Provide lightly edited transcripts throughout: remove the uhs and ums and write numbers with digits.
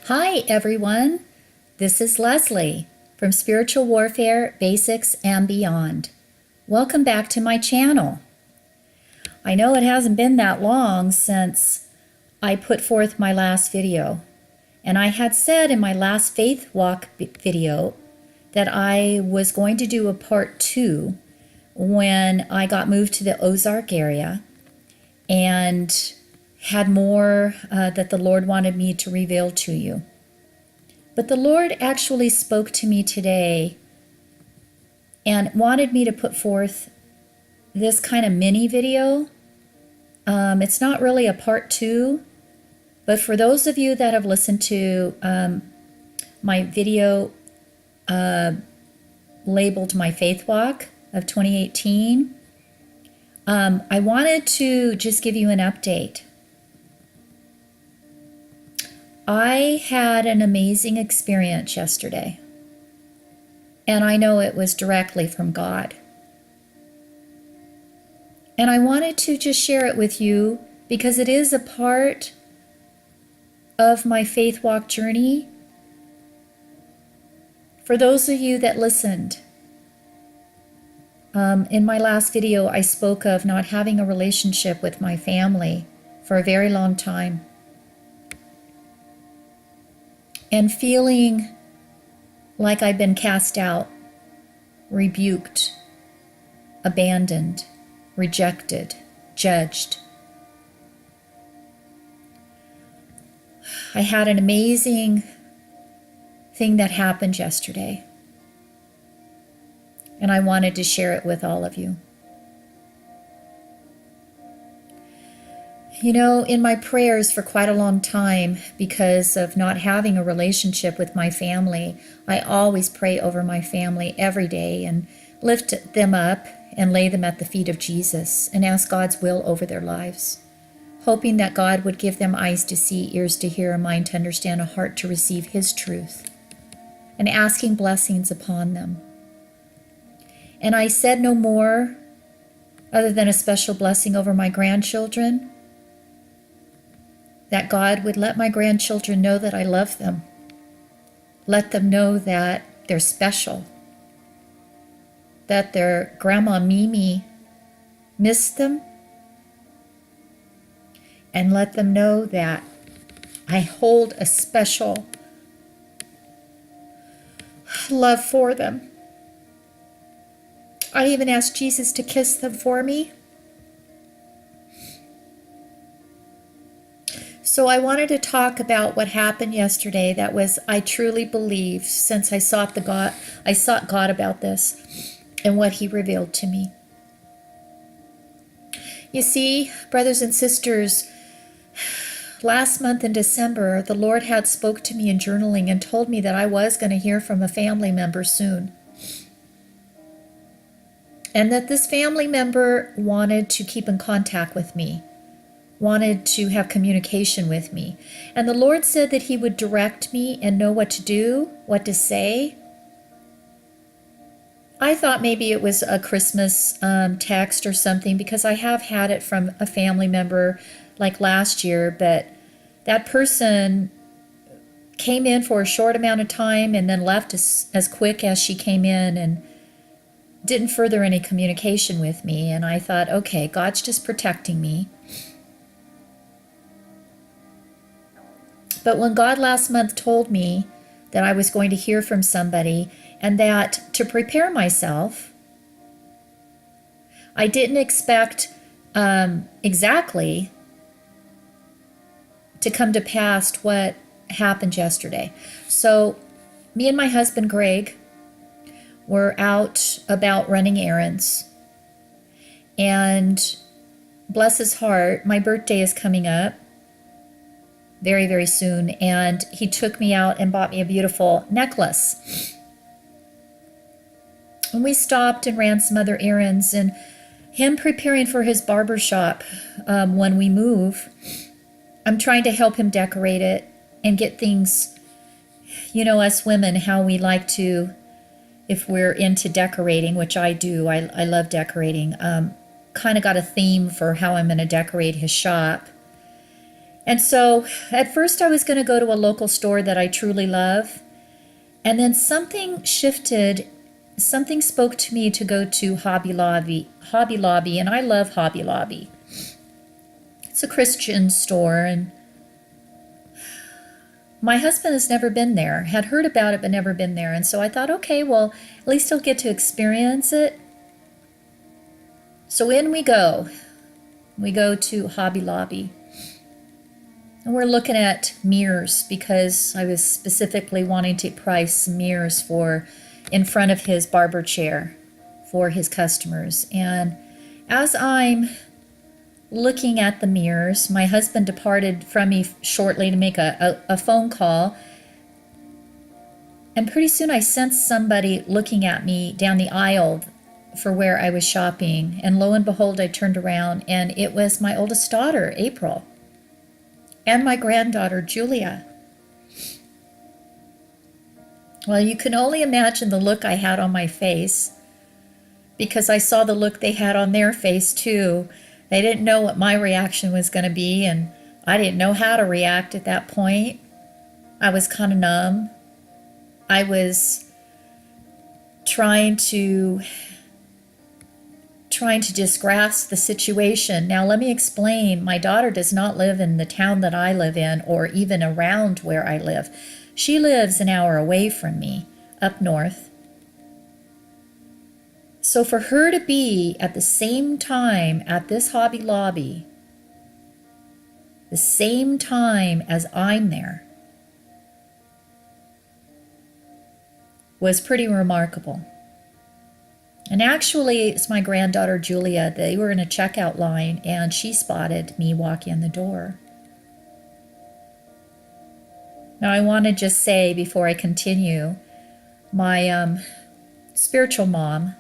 Hi, everyone. This is Leslie from Spiritual Warfare Basics and Beyond. Welcome back to my channel. I know it hasn't been that long since I put forth my last video, and I had said in my last Faith Walk video that I was going to do a part 2 when I got moved to the Ozark area and had more that the Lord wanted me to reveal to you. But the Lord actually spoke to me today and wanted me to put forth this kind of mini video. It's not really a part 2, but for those of you that have listened to my video labeled My Faith Walk of 2018, I wanted to just give you an update. I had an amazing experience yesterday, and I know it was directly from God. And I wanted to just share it with you because it is a part of my faith walk journey. For those of you that listened, in my last video, I spoke of not having a relationship with my family for a very long time, and feeling like I've been cast out, rebuked, abandoned, rejected, judged. I had an amazing thing that happened yesterday, and I wanted to share it with all of you. You know, in my prayers for quite a long time, because of not having a relationship with my family, I always pray over my family every day and lift them up and lay them at the feet of Jesus and ask God's will over their lives, hoping that God would give them eyes to see, ears to hear, a mind to understand, a heart to receive His truth, and asking blessings upon them. And I said no more other than a special blessing over my grandchildren, that God would let my grandchildren know that I love them. Let them know that they're special, that their grandma Mimi missed them, and let them know that I hold a special love for them. I even asked Jesus to kiss them for me. So I wanted to talk about what happened yesterday. That was, I truly believe, since I sought God about this and what He revealed to me. You see, brothers and sisters, last month in December, the Lord had spoke to me in journaling and told me that I was going to hear from a family member soon. And that this family member wanted to keep in contact with me, wanted to have communication with me. And the Lord said that He would direct me and know what to do, what to say. I thought maybe it was a Christmas text or something, because I have had it from a family member like last year, but that person came in for a short amount of time and then left as quick as she came in and didn't further any communication with me. And I thought, okay, God's just protecting me. But when God last month told me that I was going to hear from somebody and that to prepare myself, I didn't expect exactly to come to pass what happened yesterday. So me and my husband, Greg, were out about running errands. And bless his heart, my birthday is coming up very, very soon, and he took me out and bought me a beautiful necklace. And we stopped and ran some other errands, and him preparing for his barber shop when we move, I'm trying to help him decorate it and get things, you know, us women, how we like to, if we're into decorating, which I do, I love decorating, kind of got a theme for how I'm going to decorate his shop. And so at first I was going to go to a local store that I truly love. And then something shifted. Something spoke to me to go to Hobby Lobby, and I love Hobby Lobby. It's a Christian store, and my husband has never been there, had heard about it, but never been there. And so I thought, okay, well, at least I'll get to experience it. So in we go. We go to Hobby Lobby. And we're looking at mirrors because I was specifically wanting to price some mirrors for in front of his barber chair for his customers. And as I'm looking at the mirrors, my husband departed from me shortly to make a phone call. And pretty soon I sensed somebody looking at me down the aisle for where I was shopping. And lo and behold, I turned around and it was my oldest daughter, April, and my granddaughter, Julia. Well, you can only imagine the look I had on my face because I saw the look they had on their face too. They didn't know what my reaction was going to be, and I didn't know how to react at that point. I was kind of numb. I was trying to just grasp the situation. Now, let me explain. My daughter does not live in the town that I live in or even around where I live. She lives an hour away from me, up north. So for her to be at the same time at this Hobby Lobby, the same time as I'm there, was pretty remarkable. And actually, it's my granddaughter, Julia. They were in a checkout line, and she spotted me walk in the door. Now, I want to just say before I continue, my spiritual mom,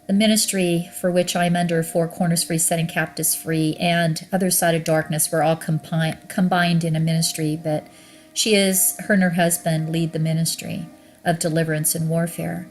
the ministry for which I'm under, Four Corners Free, Setting Captives Free, and Other Side of Darkness, we're all combined in a ministry, but her and her husband lead the ministry of deliverance and warfare.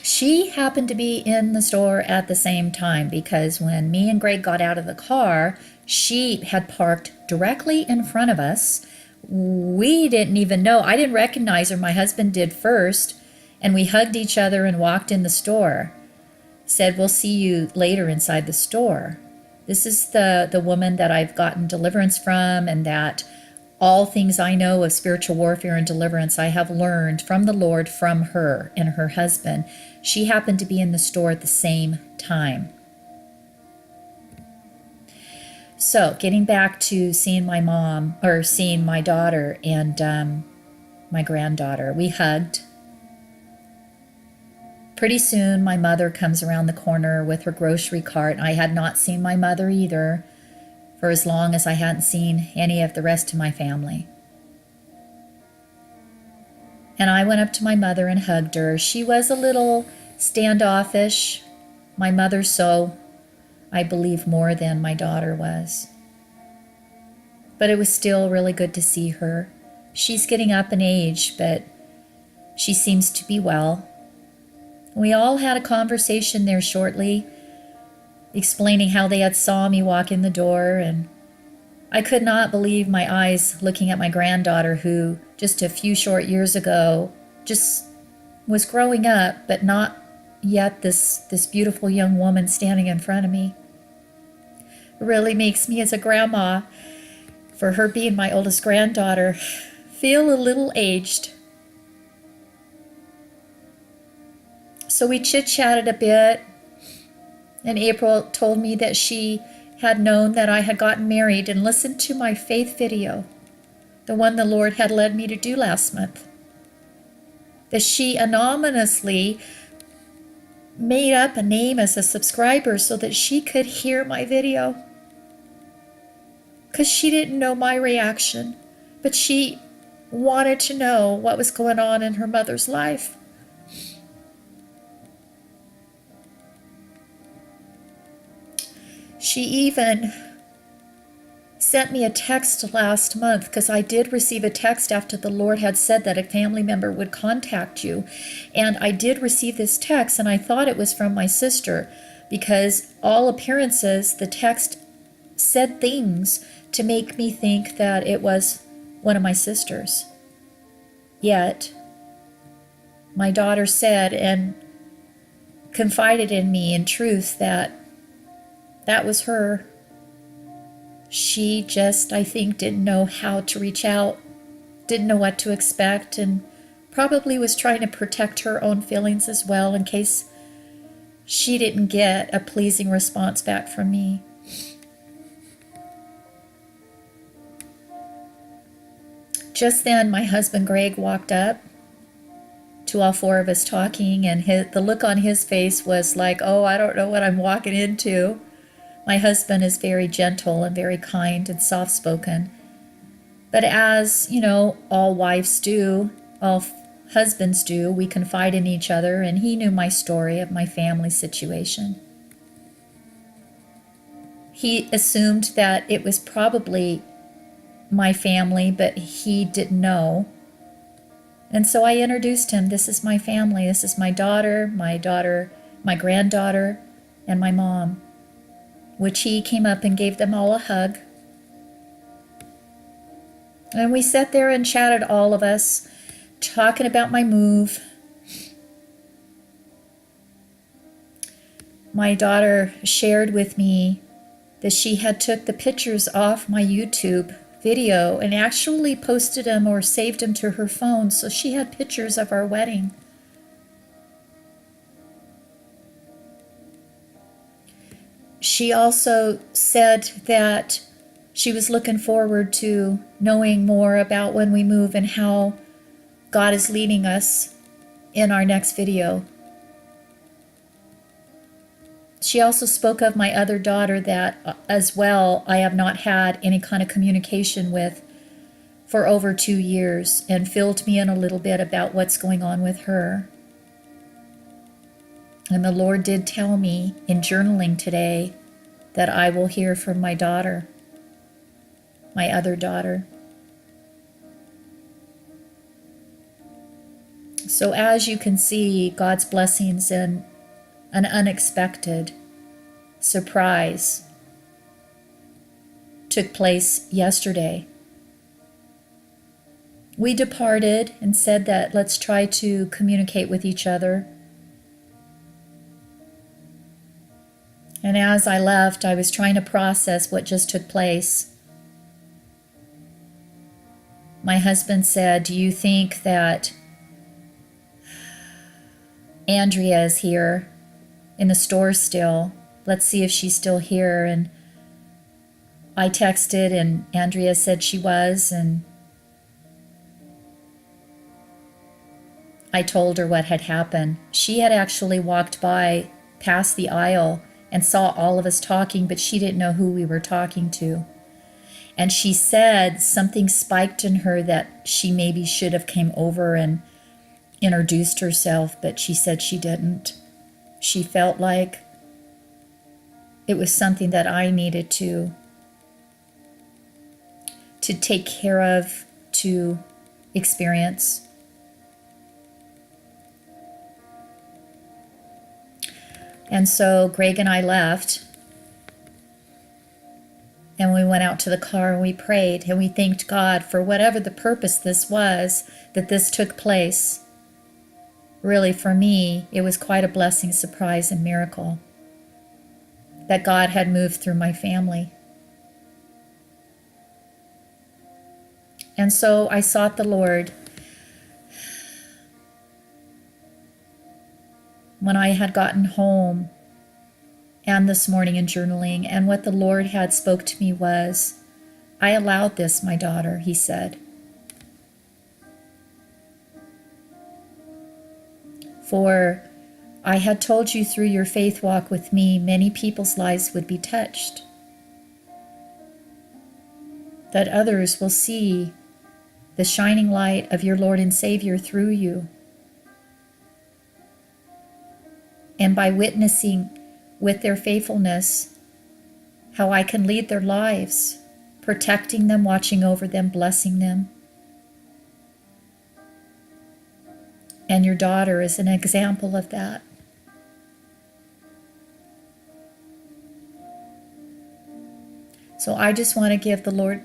She happened to be in the store at the same time because when me and Greg got out of the car, she had parked directly in front of us. We didn't even know. I didn't recognize her. My husband did first, and we hugged each other and walked in the store. Said, "We'll see you later inside the store." This is the woman that I've gotten deliverance from, and that all things I know of spiritual warfare and deliverance I have learned from the Lord from her and her husband. She happened to be in the store at the same time. So getting back to seeing my daughter and my granddaughter, we hugged. Pretty soon my mother comes around the corner with her grocery cart. I had not seen my mother either for as long as I hadn't seen any of the rest of my family. And I went up to my mother and hugged her. She was a little standoffish. My mother so, I believe, more than my daughter was. But it was still really good to see her. She's getting up in age, but she seems to be well. We all had a conversation there shortly, explaining how they had saw me walk in the door, and I could not believe my eyes looking at my granddaughter, who just a few short years ago just was growing up, but not yet this beautiful young woman standing in front of me. It really makes me, as a grandma, for her being my oldest granddaughter, feel a little aged. So we chit-chatted a bit, and April told me that she had known that I had gotten married and listened to my faith video, the one the Lord had led me to do last month. That she anonymously made up a name as a subscriber so that she could hear my video. Because she didn't know my reaction, but she wanted to know what was going on in her mother's life. She even sent me a text last month, because I did receive a text after the Lord had said that a family member would contact you. And I did receive this text, and I thought it was from my sister, because all appearances, the text said things to make me think that it was one of my sisters. Yet, my daughter said and confided in me in truth that that was her. She just, I think, didn't know how to reach out, didn't know what to expect, and probably was trying to protect her own feelings as well in case she didn't get a pleasing response back from me. Just then, my husband Greg walked up to all four of us talking, and the look on his face was like, oh, I don't know what I'm walking into. My husband is very gentle and very kind and soft-spoken. But as, you know, all wives do, all husbands do, we confide in each other, and he knew my story of my family situation. He assumed that it was probably my family, but he didn't know. And so I introduced him. This is my family. This is my daughter, my granddaughter, and my mom, which he came up and gave them all a hug. And we sat there and chatted, all of us, talking about my move. My daughter shared with me that she had took the pictures off my YouTube video and actually posted them or saved them to her phone, so she had pictures of our wedding. She also said that she was looking forward to knowing more about when we move and how God is leading us in our next video. She also spoke of my other daughter that as well I have not had any kind of communication with for over 2 years, and filled me in a little bit about what's going on with her. And the Lord did tell me in journaling today that I will hear from my daughter, my other daughter. So as you can see, God's blessings in an unexpected surprise took place yesterday. We departed and said that let's try to communicate with each other. And as I left, I was trying to process what just took place. My husband said, "Do you think that Andrea is here in the store still? Let's see if she's still here." And I texted, and Andrea said she was, and I told her what had happened. She had actually walked by past the aisle and saw all of us talking, but she didn't know who we were talking to. And she said something spiked in her that she maybe should have came over and introduced herself, but she said she didn't. She felt like it was something that I needed to take care of, to experience. And so Greg and I left, and we went out to the car and we prayed and we thanked God for whatever the purpose this was, that this took place. Really, for me, it was quite a blessing, surprise, and miracle that God had moved through my family. And so I sought the Lord. When I had gotten home and this morning in journaling, and what the Lord had spoke to me was, "I allowed this, my daughter," he said. "For I had told you through your faith walk with me, many people's lives would be touched. That others will see the shining light of your Lord and Savior through you. And by witnessing with their faithfulness, how I can lead their lives, protecting them, watching over them, blessing them. And your daughter is an example of that." So I just want to give the Lord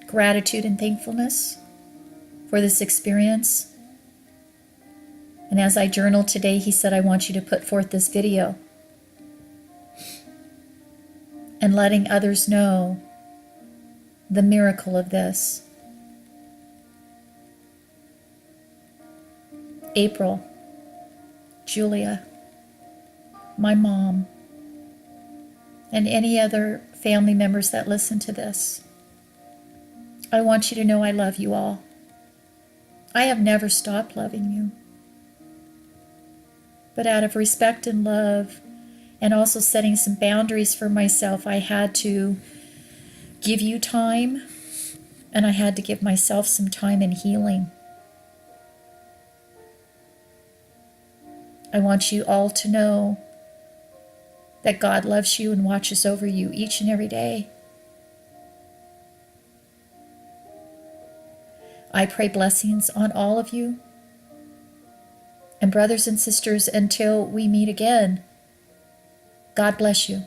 gratitude and thankfulness for this experience. And as I journaled today, he said, I want you to put forth this video and letting others know the miracle of this. April, Julia, my mom, and any other family members that listen to this. I want you to know I love you all. I have never stopped loving you. But out of respect and love, and also setting some boundaries for myself, I had to give you time, and I had to give myself some time in healing. I want you all to know that God loves you and watches over you each and every day. I pray blessings on all of you. And brothers and sisters, until we meet again, God bless you.